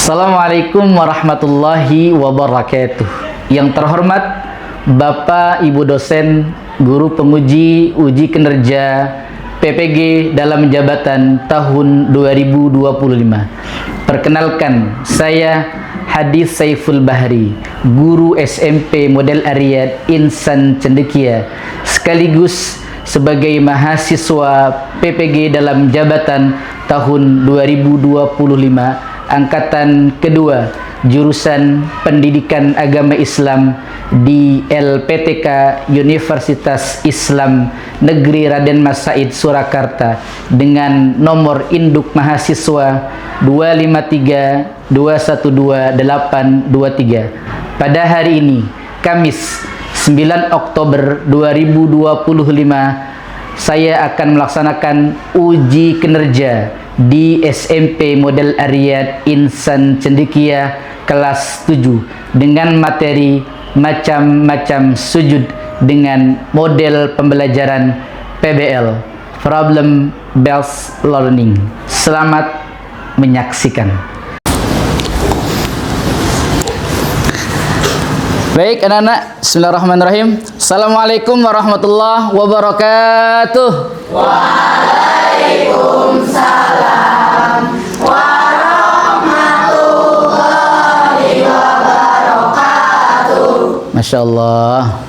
Assalamualaikum warahmatullahi wabarakatuh. Yang terhormat Bapak Ibu dosen, guru penguji uji kinerja PPG dalam jabatan tahun 2025. Perkenalkan, saya Hadis Saiful Bahri, guru SMP Model Ariyat Insan Cendekia, sekaligus sebagai mahasiswa PPG dalam jabatan tahun 2025 angkatan kedua jurusan Pendidikan Agama Islam di LPTK Universitas Islam Negeri Raden Mas Said Surakarta dengan nomor induk mahasiswa 253212823. Pada hari ini, Kamis 9 Oktober 2025, saya akan melaksanakan uji kinerja di SMP Model Ariyat Insan Cendekia kelas 7 dengan materi macam-macam sujud dengan model pembelajaran PBL, Problem Based Learning. Selamat menyaksikan. Baik anak-anak, bismillahirrahmanirrahim. Assalamualaikum warahmatullahi wabarakatuh. Waalaikumsalam warahmatullahi wabarakatuh. Masya Allah.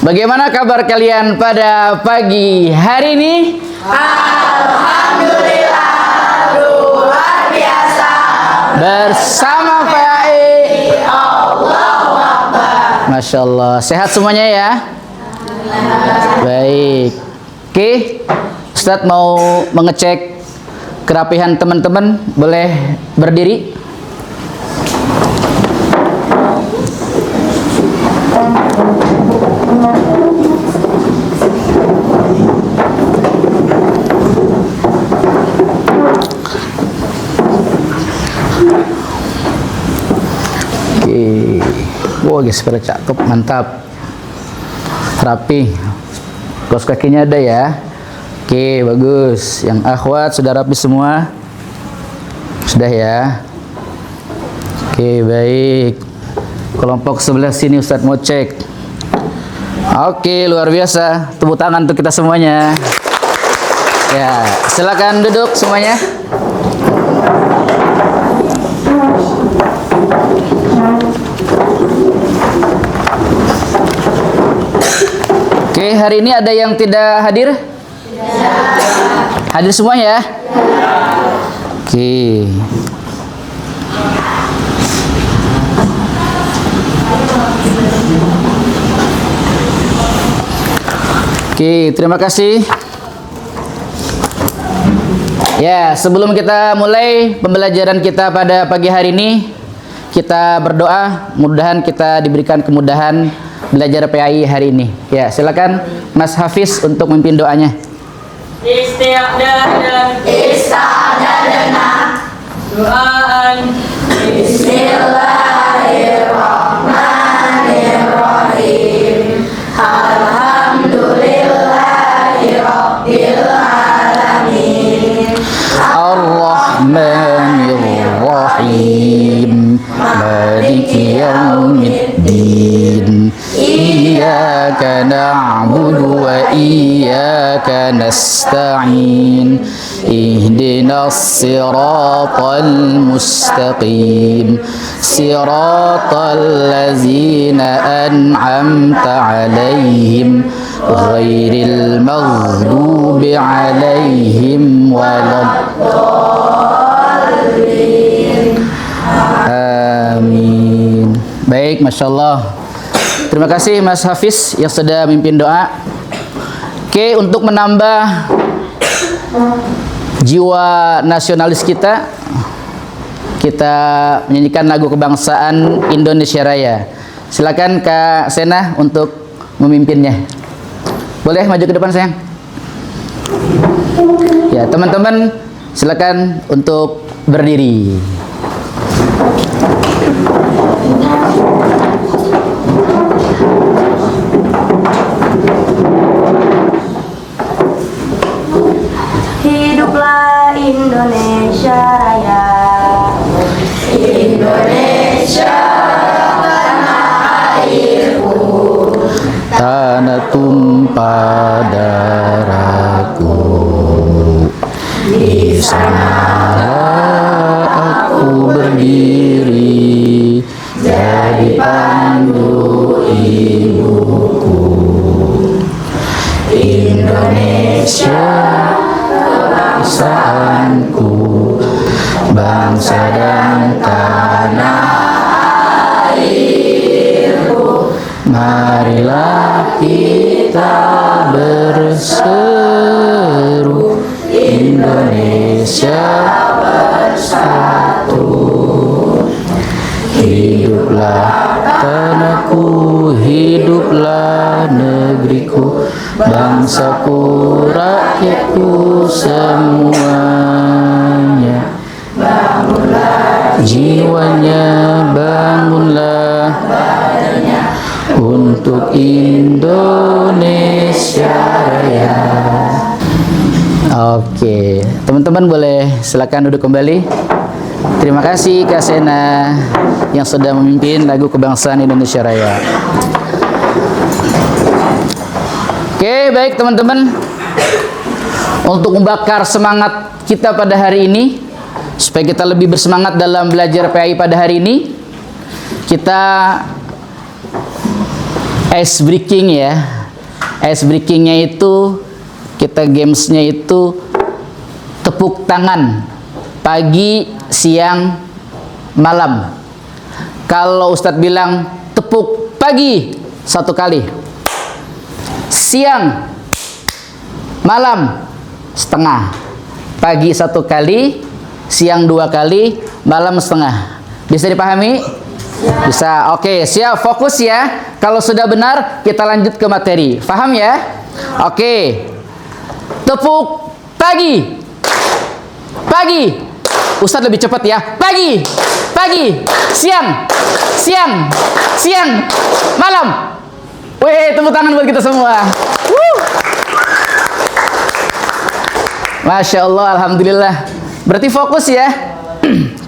Bagaimana kabar kalian pada pagi hari ini? Alhamdulillah, luar biasa. Bersama PAI. Allahu Akbar. Masya Allah. Sehat semuanya ya? Baik. Oke, Ustadz mau mengecek kerapihan teman-teman. Boleh berdiri? Oke. Wah, guys, pada cakep, mantap. Rapi. Kaos kakinya ada ya. Oke, bagus. Yang akhwat sudah rapi semua? Sudah ya? Oke, baik. Kelompok sebelah sini Ustadz mau cek. Oke, luar biasa. Tepuk tangan untuk kita semuanya. Ya, silakan duduk semuanya. Oke, hari ini ada yang tidak hadir? Hadir semua ya? Oke. Oke, terima kasih. Ya, sebelum kita mulai pembelajaran kita pada pagi hari ini, kita berdoa, mudah-mudahan kita diberikan kemudahan belajar PAI hari ini. Ya, silakan Mas Hafiz untuk memimpin doanya. Istadadana Doaan Bismillahirrahmanirrahim. Alhamdulillahi Rabbil Alamin. Ar-Rahmanir-Rahim. Maliki yaumiddin. Iyyaka na'budu wa iyyaka nasta'in. Ihdinas siratal mustaqim. Siratal ladzina an'amta 'alaihim ghairil maghdubi 'alaihim waladdallin. Amin. Baik, Masya Allah. Terima kasih Mas Hafiz yang sudah memimpin doa. Oke, untuk menambah jiwa nasionalis kita, kita menyanyikan lagu kebangsaan Indonesia Raya. Silakan Kak Sena untuk memimpinnya. Boleh maju ke depan sayang? Ya, teman-teman silakan untuk berdiri. Hiduplah Indonesia Raya. sana tumpah darahku. Di sana aku berdiri jadi pandu ibuku. Indonesia kebangsaanku, bangsa dan tanah airku. Marilah kita berseru, Indonesia bersatu. Hiduplah tanahku, hiduplah negeriku, bangsaku, rakyatku semuanya. Bangunlah jiwanya, bangunlah badannya untuk Indonesia Raya. Oke, teman-teman boleh silakan duduk kembali. Terima kasih Kak Sena yang sudah memimpin lagu kebangsaan Indonesia Raya. Oke, baik teman-teman. Untuk membakar semangat kita pada hari ini, supaya kita lebih bersemangat dalam belajar PAI pada hari ini, kita ice breaking ya. Ice breakingnya itu, kita gamesnya itu tepuk tangan pagi, siang, malam. Kalau Ustadz bilang tepuk pagi 1 kali, siang, malam setengah. Pagi 1 kali, siang 2 kali, malam setengah. Bisa dipahami? Bisa. Oke, siap, fokus ya. Kalau sudah benar, kita lanjut ke materi. Paham ya? Oke. Tepuk pagi. Pagi. Ustadz lebih cepat ya. Pagi, pagi, siang, siang, siang, malam. Wih, tepuk tangan buat kita semua. Masya Allah, alhamdulillah. Berarti fokus ya,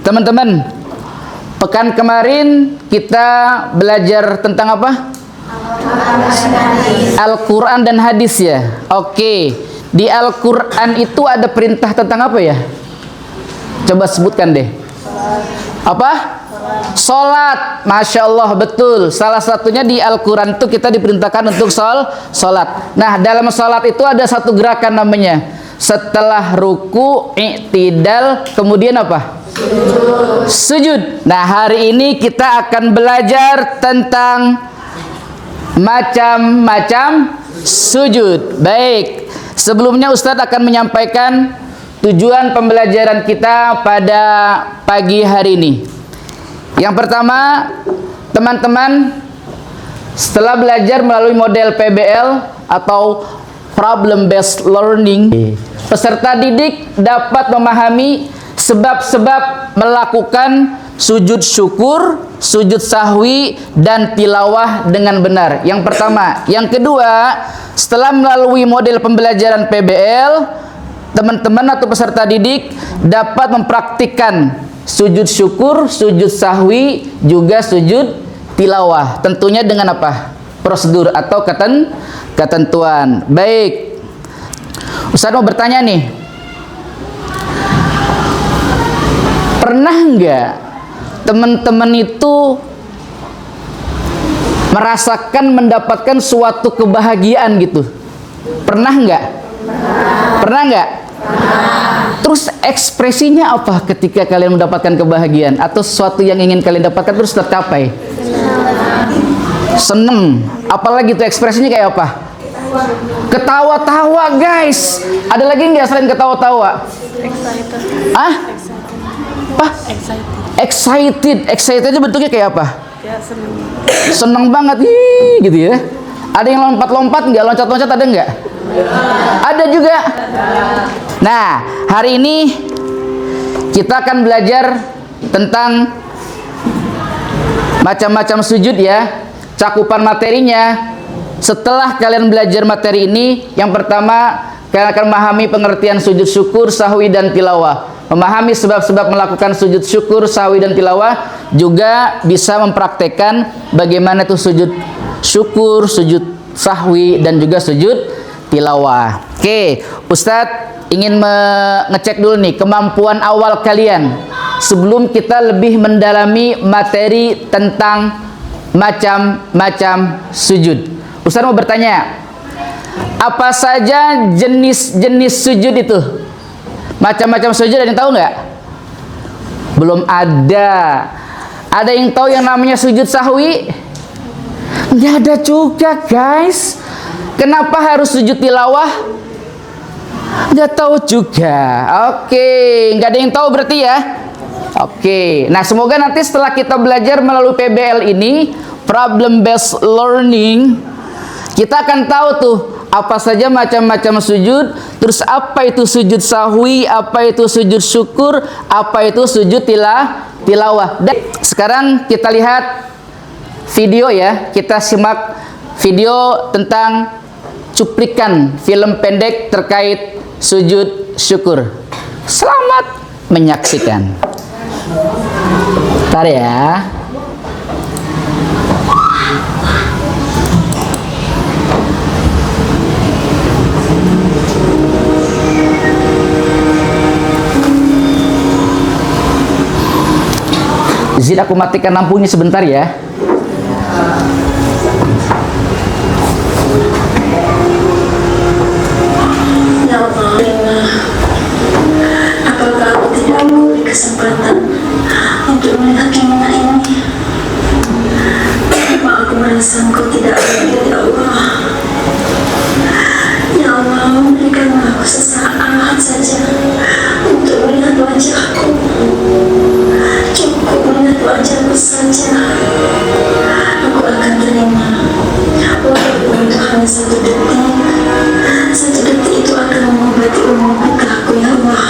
teman-teman. Pekan kemarin kita belajar tentang apa? Al-Quran dan hadis ya. Oke, di Al-Quran itu ada perintah tentang apa ya? Coba sebutkan deh. Apa? Salat. Masya Allah, betul. Salah satunya di Al-Quran itu kita diperintahkan untuk salat. Nah, dalam salat itu ada satu gerakan namanya, setelah ruku, i'tidal, kemudian apa? Sujud. Nah, hari ini kita akan belajar tentang macam-macam sujud. Baik, sebelumnya Ustadz akan menyampaikan tujuan pembelajaran kita pada pagi hari ini. Yang pertama, teman-teman setelah belajar melalui model PBL atau Problem Based Learning, peserta didik dapat memahami sebab-sebab melakukan sujud syukur, sujud sahwi, dan tilawah dengan benar. Yang pertama. Yang kedua, setelah melalui model pembelajaran PBL, teman-teman atau peserta didik dapat mempraktikkan sujud syukur, sujud sahwi, juga sujud tilawah. Tentunya dengan apa? Prosedur atau ketentuan. Baik, Ustaz mau bertanya nih, pernah nggak teman-teman itu merasakan mendapatkan suatu kebahagiaan gitu? Pernah nggak? Pernah nggak? Terus ekspresinya apa ketika kalian mendapatkan kebahagiaan atau sesuatu yang ingin kalian dapatkan terus tercapai? Seneng. Apalagi tuh ekspresinya kayak apa? Ketawa-tawa, guys. Ada lagi nggak selain ketawa-tawa? Excited. Ah? Apa? Excited. Excited itu bentuknya kayak apa? Ya, seneng. Seneng banget, ih, gitu ya. Ada yang lompat-lompat nggak? Loncat-loncat ada nggak? Ada juga. Nah, hari ini kita akan belajar tentang macam-macam sujud ya. Cakupan materinya. Setelah kalian belajar materi ini, yang pertama kalian akan memahami pengertian sujud syukur, sahwi, dan tilawah. Memahami sebab-sebab melakukan sujud syukur, sahwi, dan tilawah. Juga bisa mempraktekkan bagaimana itu sujud syukur, sujud sahwi dan juga sujud tilawah. Oke, Ustadz ingin mengecek dulu nih kemampuan awal kalian sebelum kita lebih mendalami materi tentang macam-macam sujud. Ustadz mau bertanya, apa saja jenis-jenis sujud itu? Macam-macam sujud ada yang tahu nggak? Belum ada. Ada yang tahu yang namanya sujud sahwi? Nggak ada juga, guys. Kenapa harus sujud tilawah? Nggak tahu juga. Oke, nggak ada yang tahu berarti ya. Oke, nah semoga nanti setelah kita belajar melalui PBL ini, problem based learning, kita akan tahu tuh apa saja macam-macam sujud, terus apa itu sujud sahwi, apa itu sujud syukur, apa itu sujud tilawah. Dan sekarang kita lihat video ya, kita simak video tentang cuplikan film pendek terkait sujud syukur. Selamat menyaksikan. Bentar ya. Izin aku matikan lampunya sebentar ya. Ya Allah, apakah aku tidak memberi kesempatan untuk melihat kemana ini? Kenapa aku merasa engkau tidak adil, ya Allah? Ya Allah, berikanlah aku sesaat saja untuk melihat wajahku. Cukup melihat wajahku saja, aku akan terima. Walaupun itu hanya satu detik, satu detik itu akan mengobati umur lukaku, ya Allah.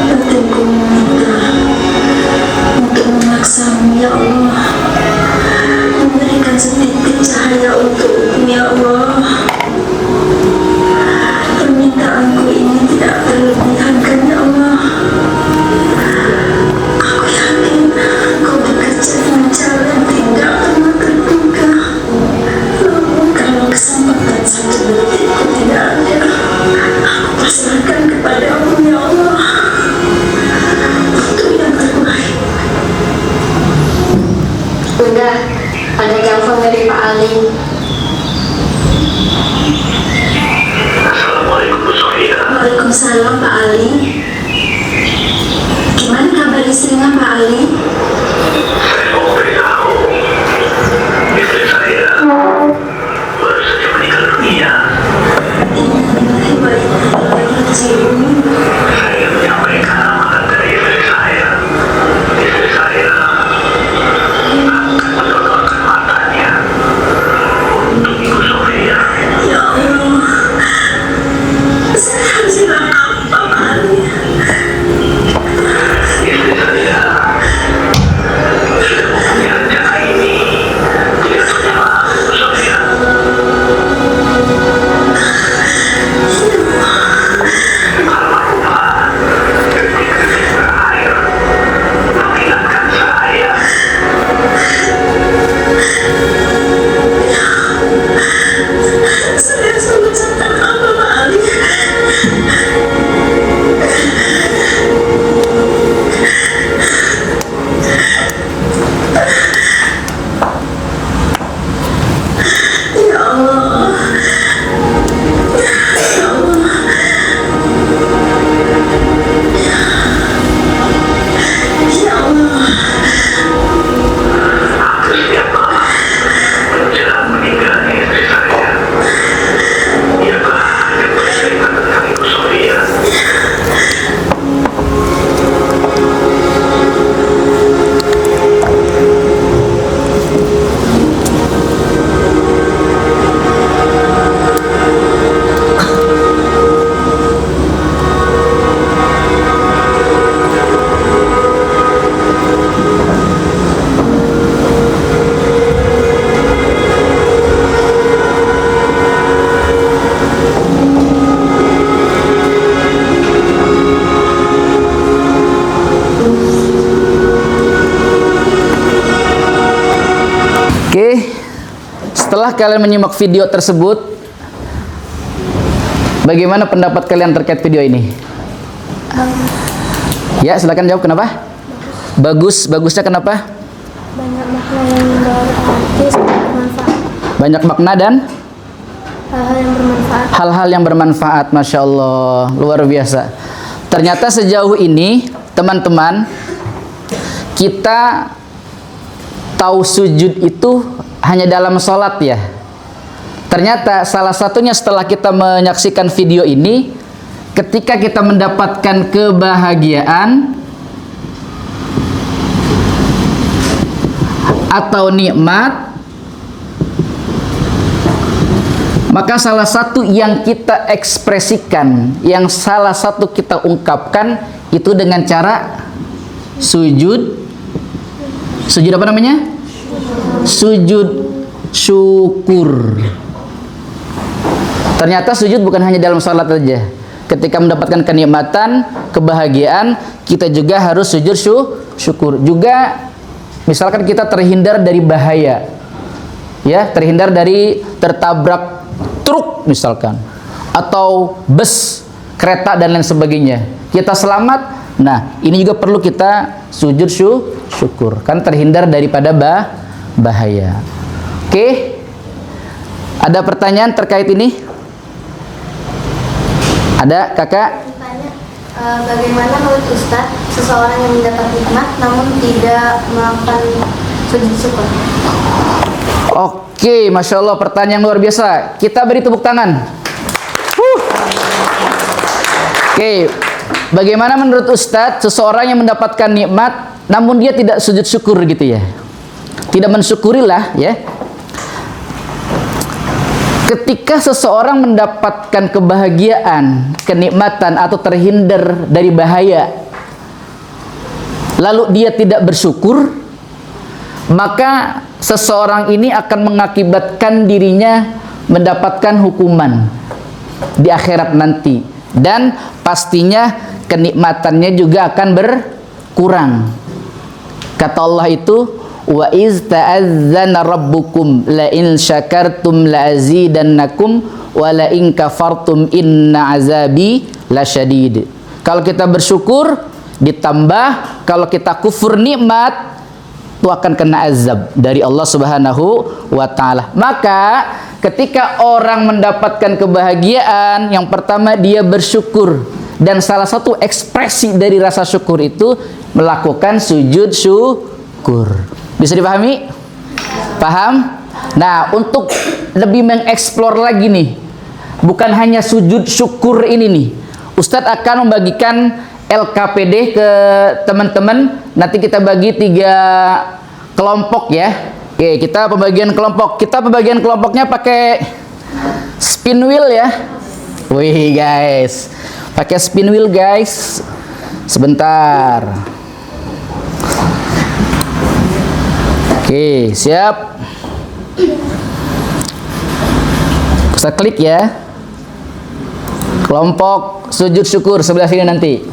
Batinku meminta untuk memaksamu, ya Allah, memberikan setitik cahaya untukku, ya Allah. Permintaanku ini tidak berlebihan, kan, ya Allah. Aku yakin kau bekerja dengan cara yang tidak pernah terduga. Namun kalau kesempatan satu detikku tidak ada, aku pasrahkan kepadamu, ya Allah. Itu yang terbaik. Bunda, ada telepon dari Pak Ali. Assalamualaikum Bu Sofia. Waalaikumsalam, Pak Ali. Gimana kabar istrinya, Pak Ali? Saya mau beritahu, istri saya baru saja meninggal dunia. Innalillahi wa inna ilaihi raji'un. Saya ingin menyampaikan amalan dari istri saya. Istri saya akan mendonorkan matanya untuk Ibu Sofia. Ya Allah, saya harus bilang apa, Pak Ali? Istri saya setelah kalian menyimak video tersebut, bagaimana pendapat kalian terkait video ini? Ya, silakan jawab. Kenapa? Bagus. Bagusnya kenapa? Banyak makna yang berarti bermanfaat. Banyak makna dan Hal-hal yang bermanfaat. hal-hal yang bermanfaat. Masya Allah, luar biasa. Ternyata sejauh ini teman-teman, kita tahu sujud itu hanya dalam sholat ya. Ternyata salah satunya setelah kita menyaksikan video ini, ketika kita mendapatkan kebahagiaan atau nikmat, maka salah satu yang kita ekspresikan, yang salah satu kita ungkapkan itu dengan cara sujud. Sujud apa namanya? Sujud syukur. Ternyata sujud bukan hanya dalam salat saja. Ketika mendapatkan kenikmatan, kebahagiaan, kita juga harus sujud syukur. Juga misalkan kita terhindar dari bahaya, ya, terhindar dari tertabrak truk misalkan, atau bus, kereta dan lain sebagainya, kita selamat. Nah, ini juga perlu kita sujud syukur, kan terhindar daripada bahaya. Oke, ada pertanyaan terkait ini? Ada, kakak? Tanya, bagaimana menurut Ustadz seseorang yang mendapat nikmat namun tidak melakukan sujud syukur? Oke, Masya Allah, pertanyaan luar biasa. Kita beri tepuk tangan. Oke, bagaimana menurut Ustadz seseorang yang mendapatkan nikmat namun dia tidak sujud syukur gitu ya? Tidak mensyukurilah ya. Ketika seseorang mendapatkan kebahagiaan, kenikmatan atau terhindar dari bahaya, lalu dia tidak bersyukur, maka seseorang ini akan mengakibatkan dirinya mendapatkan hukuman di akhirat nanti, dan pastinya kenikmatannya juga akan berkurang. Kata Allah itu, wa iz ta'azzana rabbukum la in syakartum la azidannakum wa la in kafartum inna azabi lasyadid. Kalau kita bersyukur ditambah, kalau kita kufur nikmat itu akan kena azab dari Allah Subhanahu wa taala. Maka ketika orang mendapatkan kebahagiaan, yang pertama dia bersyukur, dan salah satu ekspresi dari rasa syukur itu melakukan sujud syukur. Bisa dipahami? Paham? Nah, untuk lebih mengeksplor lagi nih, bukan hanya sujud syukur ini nih, Ustadz akan membagikan LKPD ke teman-teman. Nanti kita bagi 3 kelompok ya. Oke, kita pembagian kelompok. Kita pembagian kelompoknya pakai spin wheel ya. Wih guys, pakai spin wheel guys. Sebentar. Oke, siap. Kita klik ya. Kelompok sujud syukur sebelah sini nanti.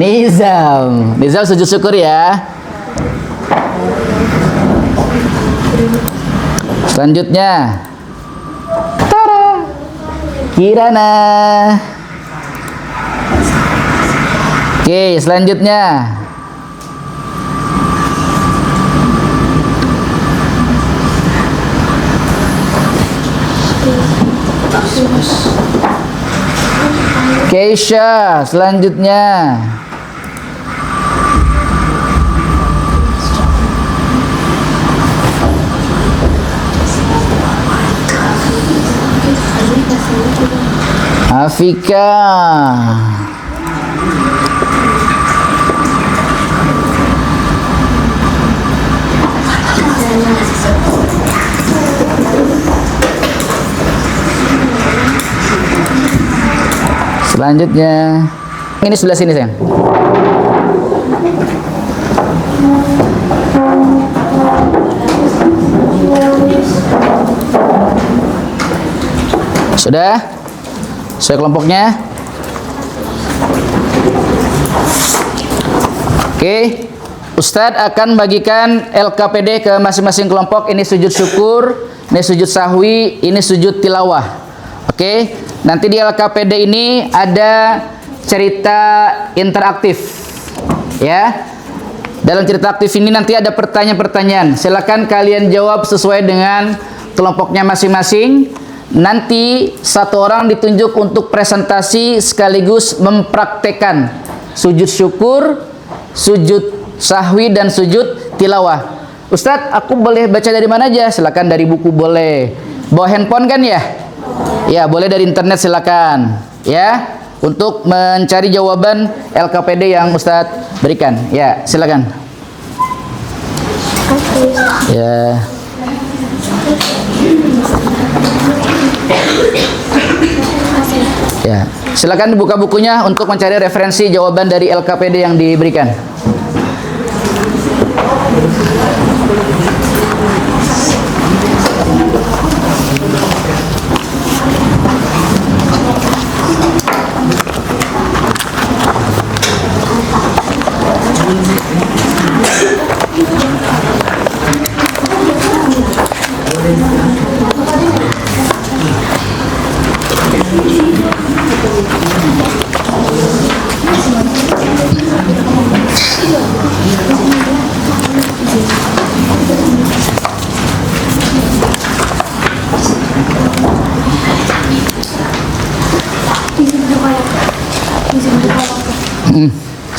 Nizam sujud syukur ya. Selanjutnya Tara Kirana. Oke, selanjutnya Keisha. Selanjutnya Afika. Selanjutnya ini sebelah sini sayang. Sudah? Sesuai kelompoknya. Oke, Ustadz akan bagikan LKPD ke masing-masing kelompok. Ini sujud syukur, ini sujud sahwi, ini sujud tilawah. Oke, nanti di LKPD ini ada cerita interaktif, ya. Dalam cerita aktif ini nanti ada pertanyaan-pertanyaan. Silakan kalian jawab sesuai dengan kelompoknya masing-masing. Nanti satu orang ditunjuk untuk presentasi sekaligus mempraktekkan sujud syukur, sujud sahwi, dan sujud tilawah. Ustadz, aku boleh baca dari mana aja? Silakan dari buku boleh. Bawa handphone kan ya? Ya, boleh dari internet silakan. Ya, untuk mencari jawaban LKPD yang Ustadz berikan. Ya, silakan. Ya. Ya, silakan dibuka bukunya untuk mencari referensi jawaban dari LKPD yang diberikan.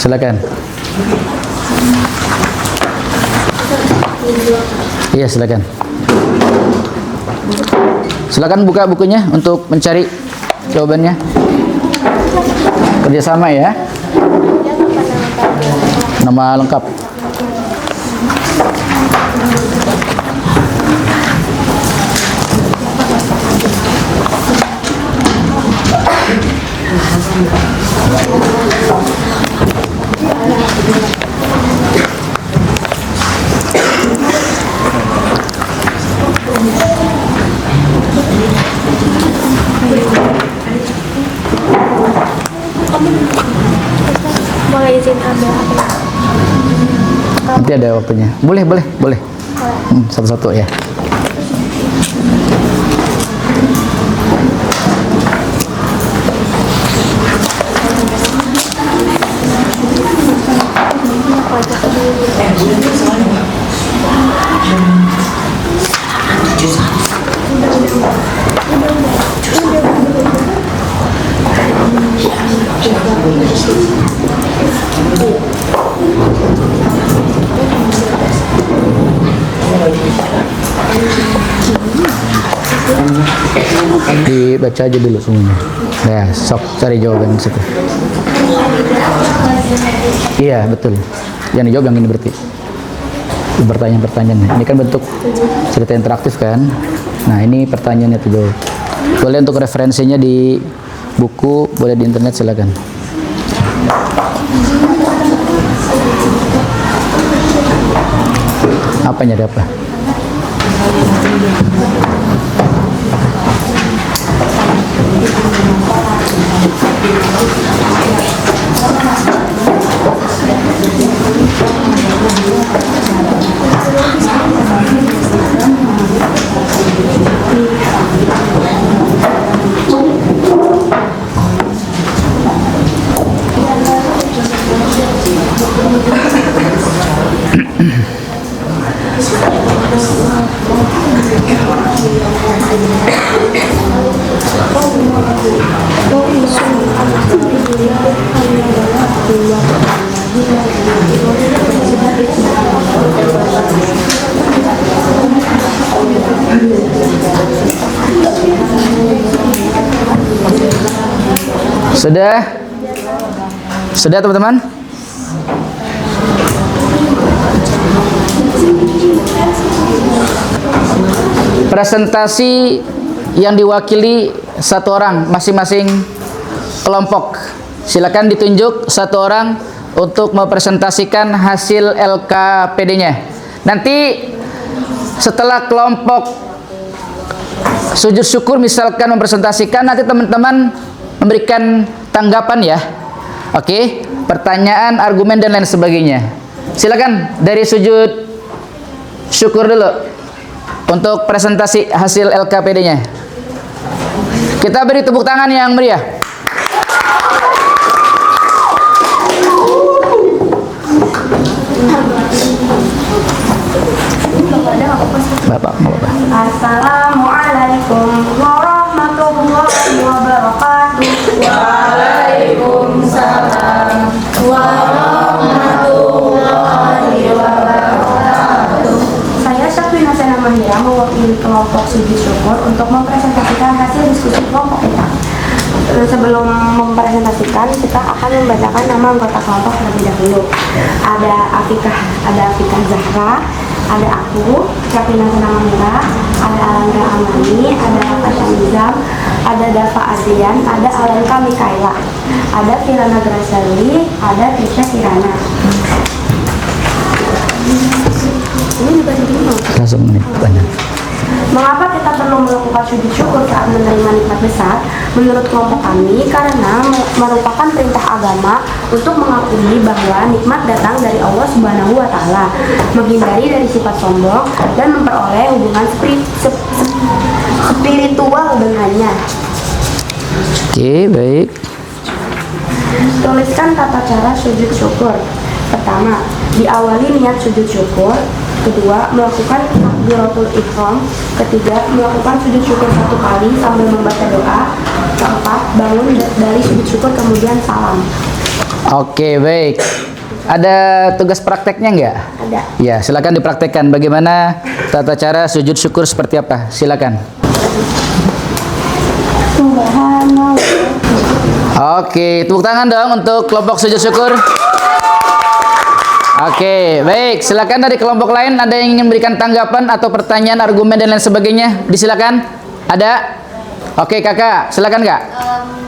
Silakan. Iya, silakan. Silakan buka bukunya untuk mencari jawabannya. Kerjasama ya. Nama lengkap. Boleh izin ambil HP? Nanti ada waktunya. Boleh. Satu-satu ya. Dibaca aja dulu semuanya. Ya, sok cari jawaban situ. Iya, betul. Yang dijawab yang ini berarti. Pertanyaan-pertanyaan. Ini kan bentuk cerita interaktif kan. Nah, ini pertanyaannya tuh jawab. Boleh untuk referensinya di buku, boleh di internet silakan. Apanya ada apa? Sudah? Sudah teman-teman? Presentasi yang diwakili satu orang masing-masing kelompok. Silakan ditunjuk satu orang untuk mempresentasikan hasil LKPD-nya. Nanti setelah kelompok sujud syukur misalkan mempresentasikan, nanti teman-teman memberikan tanggapan ya. Oke, pertanyaan, argumen dan lain sebagainya. Silakan dari sujud syukur dulu untuk presentasi hasil LKPD-nya. Kita beri tepuk tangan yang meriah. Bapak, Bapak. Assalamualaikum warahmatullahi wabarakatuh. Waalaikumsalam warahmatullahi wabarakatuh. Saya Syafrina Sena Mahira mewakili kelompok sujud syukur untuk mempresentasikan hasil diskusi kelompok kita. Sebelum mempresentasikan, kita akan membacakan nama anggota kelompok terlebih dahulu. Ada Afika Zahra, ada aku, Syafrina Sena Mahira, ada Alangga Amani, ada Natasha Nizam, ada Dava Adrian, ada Alenka Mikaela, ada Kirana Grasali, ada Tisha Kirana. Ini juga sedikit. Langsung menit banyak. Mengapa kita perlu melakukan sujud syukur saat menerima nikmat besar? Menurut kelompok kami, karena merupakan perintah agama untuk mengakui bahwa nikmat datang dari Allah Subhanahu wa Ta'ala, menghindari dari sifat sombong, dan memperoleh hubungan spiritual dengannya. Oke, baik. Tuliskan tata cara sujud syukur. Pertama, diawali niat sujud syukur. Kedua, melakukan takbiratul ihram. Ketiga, melakukan sujud syukur 1 kali sambil membaca doa. Keempat, bangun dari sujud syukur kemudian salam. Oke, baik. Ada tugas prakteknya nggak? Ada. Ya, silakan dipraktekkan bagaimana tata cara sujud syukur seperti apa. Silakan. Subhanallah. Oke, tepuk tangan dong untuk kelompok sujud syukur. Oke, baik. Silakan dari kelompok lain ada yang ingin memberikan tanggapan atau pertanyaan, argumen dan lain sebagainya. Disilakan. Ada? Oke, Kakak. Silakan, Kak.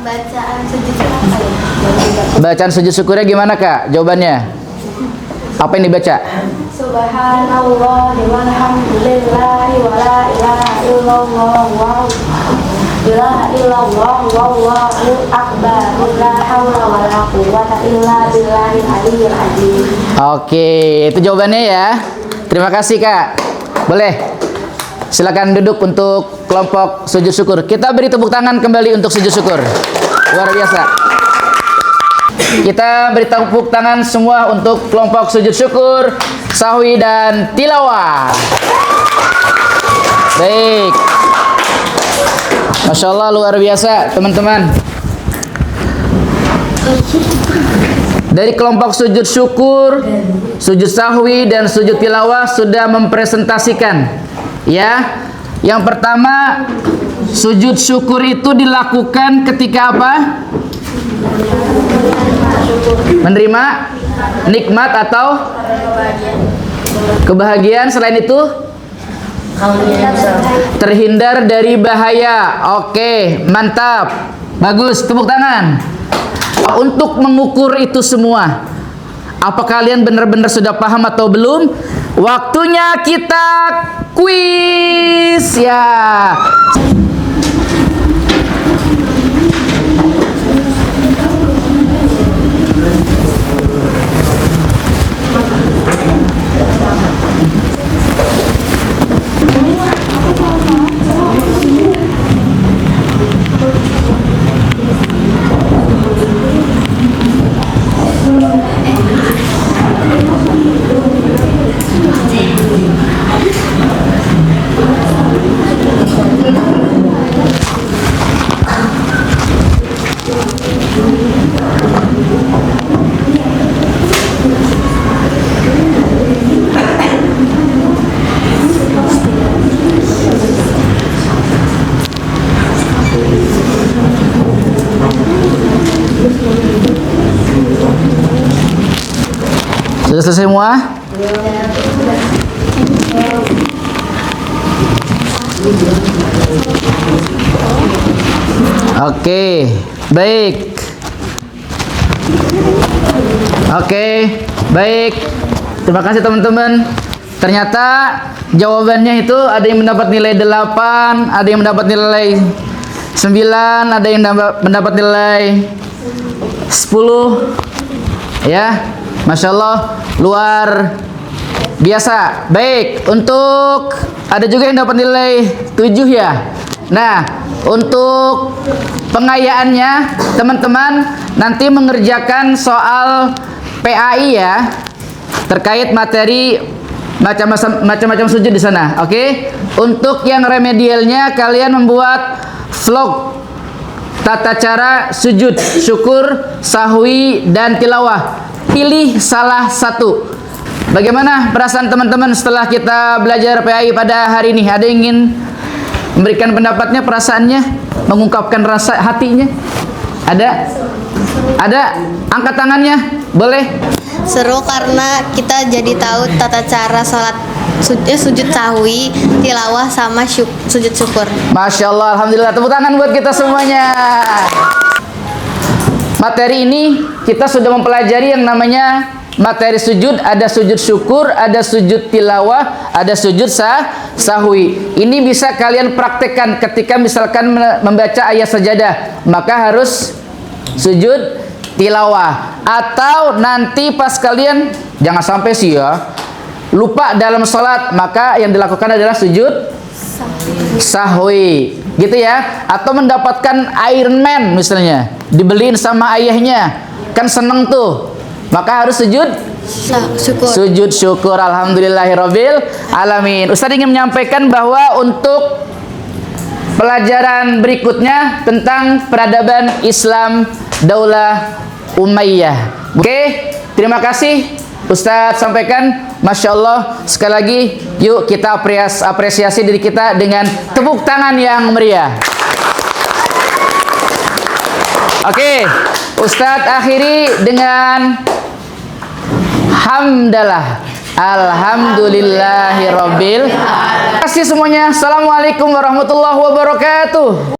Bacaan sujud syukur. Bacaan sujud syukurnya gimana, Kak? Jawabannya. Apa yang dibaca? Subhanallah walhamdulillahi wa la ilaha illallah la illallah wallahu akbar la haula wala quwwata illa billahil aliyyil azim. Oke, itu jawabannya ya. Terima kasih, Kak. Boleh. Silakan duduk untuk kelompok sujud syukur. Kita beri tepuk tangan kembali untuk sujud syukur. Luar biasa. Kita beri tepuk tangan semua untuk kelompok sujud syukur, sahwi dan tilawah. Baik. Masya Allah, luar biasa teman-teman. Dari kelompok sujud syukur, sujud sahwi dan sujud tilawah sudah mempresentasikan. Ya, yang pertama sujud syukur itu dilakukan ketika apa? Menerima nikmat atau kebahagiaan. Selain itu terhindar dari bahaya. Oke, mantap, bagus, tepuk tangan. Untuk mengukur itu semua, apa kalian benar-benar sudah paham atau belum? Waktunya kita kuis ya. Sudah selesai semua? Oke, baik. Oke, baik. Terima kasih teman-teman. Ternyata jawabannya itu ada yang mendapat nilai 8, ada yang mendapat nilai 9, ada yang mendapat nilai 10. Ya, Masya Allah, luar biasa. Baik, untuk ada juga yang dapat nilai 7 ya. Nah, untuk pengayaannya teman-teman nanti mengerjakan soal PAI ya, terkait materi macam-macam sujud di sana. Oke. Untuk yang remedialnya kalian membuat vlog tata cara sujud syukur, sahwi, dan tilawah. Pilih salah satu. Bagaimana perasaan teman-teman setelah kita belajar PAI pada hari ini? Ada yang ingin memberikan pendapatnya, perasaannya, mengungkapkan rasa hatinya? Ada? Ada? Angkat tangannya, boleh? Seru karena kita jadi tahu tata cara sholat sujud sahwi, tilawah, sama sujud syukur. Masya Allah, Alhamdulillah. Tepuk tangan buat kita semuanya. Materi ini kita sudah mempelajari yang namanya materi sujud. Ada sujud syukur, ada sujud tilawah, ada sujud sahwi. Ini bisa kalian praktekkan ketika misalkan membaca ayat sajadah, maka harus sujud tilawah. Atau nanti pas kalian, jangan sampai sih ya, lupa dalam sholat, maka yang dilakukan adalah sujud sahwi, gitu ya. Atau mendapatkan Iron Man misalnya, dibeliin sama ayahnya, kan seneng tuh, maka harus sujud Syukur. sujud syukur. Alhamdulillahirabbil alamin. Ustaz ingin menyampaikan bahwa untuk pelajaran berikutnya tentang peradaban Islam Daulah Umayyah. Oke, terima kasih Ustaz sampaikan. Masya Allah. Sekali lagi, yuk kita apresiasi diri kita dengan tepuk tangan yang meriah. Oke, Ustaz akhiri dengan hamdalah. Alhamdulillahirabbil. Terima kasih semuanya. Assalamualaikum warahmatullahi wabarakatuh.